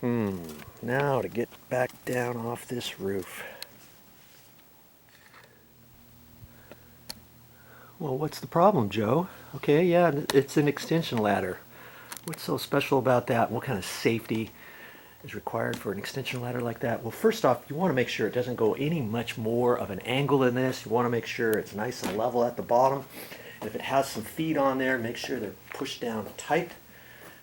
Now to get back down off this roof. Well, what's the problem, Joe? Okay, yeah, it's an extension ladder. What's so special about that? What kind of safety is required for an extension ladder like that? Well, first off, you want to make sure it doesn't go any much more of an angle than this. You want to make sure it's nice and level at the bottom. And if it has some feet on there, make sure they're pushed down tight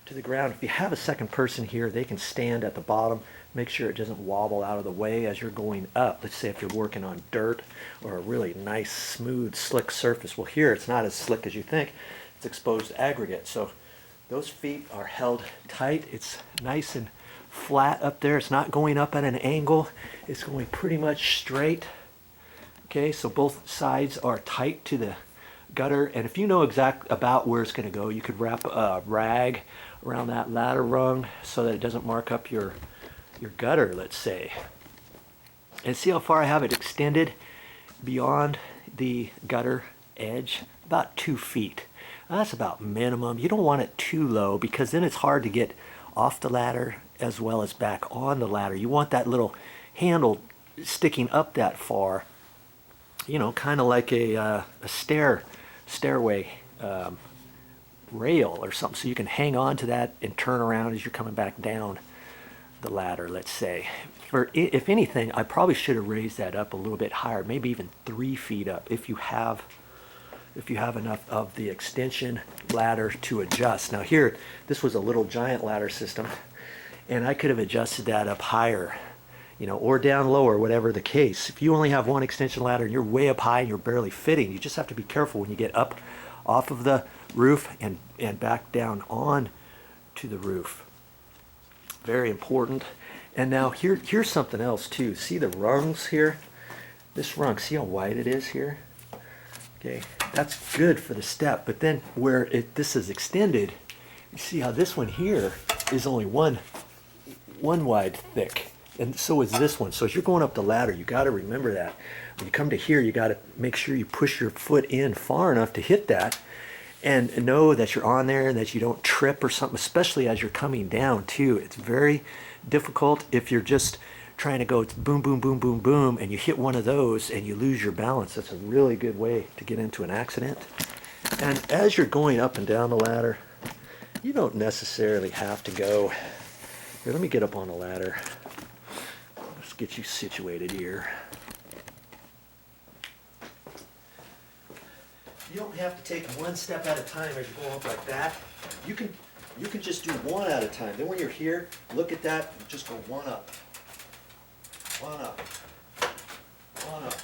to the ground. If you have a second person here, they can stand at the bottom. Make sure it doesn't wobble out of the way as you're going up. Let's say if you're working on dirt or a really nice, smooth, slick surface. Well, here it's not as slick as you think. It's exposed aggregate. So those feet are held tight. It's nice and flat up there. It's not going up at an angle. It's going pretty much straight. Okay, so both sides are tight to the gutter. And if you know about where it's going to go, you could wrap a rag around that ladder rung so that it doesn't mark up your gutter, let's say. And see how far I have it extended beyond the gutter edge? About 2 feet. Now, that's about minimum. You don't want it too low because then it's hard to get off the ladder as well as back on the ladder. You want that little handle sticking up that far, you know, kind of like a stairway rail or something, so you can hang on to that and turn around as you're coming back down the ladder, let's say. Or if anything, I probably should have raised that up a little bit higher, maybe even 3 feet up if you have enough of the extension ladder to adjust. Now here, this was a little giant ladder system, and I could have adjusted that up higher, you know, or down lower, whatever the case. If you only have one extension ladder and you're way up high and you're barely fitting, you just have to be careful when you get up off of the roof and back down on to the roof. Very important. And now here's something else too. See the rungs here? This rung, see how wide it is here? Okay, that's good for the step, but then where this is extended, you see how this one here is only one wide thick, and so is this one. So as you're going up the ladder, you got to remember that. When you come to here, you got to make sure you push your foot in far enough to hit that, and know that you're on there and that you don't trip or something, especially as you're coming down too. It's very difficult if you're just trying to go boom, boom, boom, boom, boom, and you hit one of those and you lose your balance. That's a really good way to get into an accident. And as you're going up and down the ladder, you don't necessarily have to go. Here, let me get up on the ladder. Let's get you situated here. You don't have to take one step at a time as you go up like that. You can just do one at a time. Then when you're here, look at that and just go one up. One up. One up.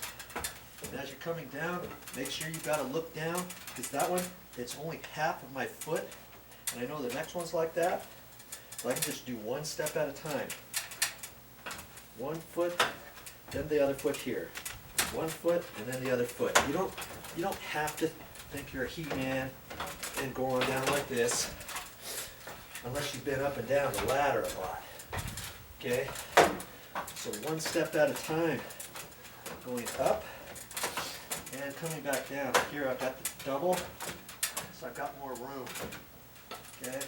And as you're coming down, make sure you've got to look down, because that one, it's only half of my foot. And I know the next one's like that. So I can just do one step at a time. 1 foot, then the other foot here. 1 foot, and then the other foot. You don't have to think you're a Heat Man and go on down like this, unless you've been up and down the ladder a lot. Okay? So 1 step at a time, going up and coming back down. Here I've got the double, so I've got more room. Okay?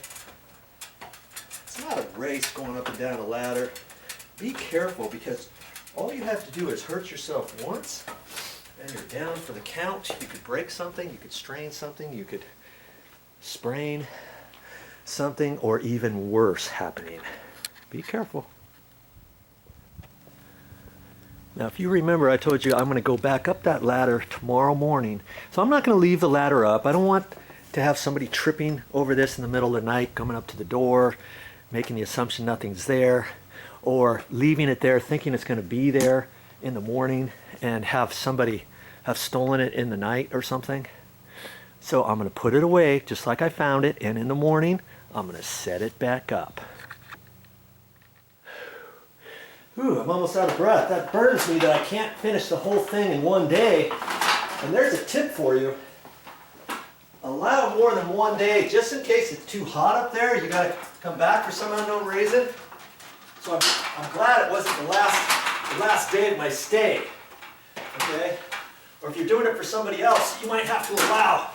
It's not a race going up and down a ladder. Be careful, because all you have to do is hurt yourself once, and you're down for the count. You could break something, you could strain something, you could sprain something, or even worse happening. Be careful. Now, if you remember, I told you I'm going to go back up that ladder tomorrow morning. So I'm not going to leave the ladder up. I don't want to have somebody tripping over this in the middle of the night, coming up to the door, making the assumption nothing's there, or leaving it there thinking it's going to be there in the morning and have somebody have stolen it in the night or something. So I'm going to put it away just like I found it, and in the morning I'm going to set it back up. Ooh, I'm almost out of breath. That burns me that I can't finish the whole thing in one day. And there's a tip for you. Allow more than 1 day, just in case it's too hot up there. You got to come back for some unknown reason. So I'm glad it wasn't the last day of my stay. Okay? Or if you're doing it for somebody else, you might have to allow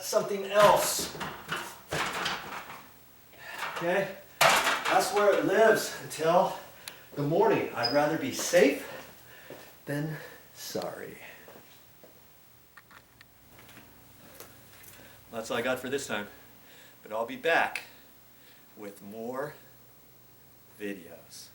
something else. Okay? That's where it lives until the morning. I'd rather be safe than sorry. That's all I got for this time. But I'll be back with more videos.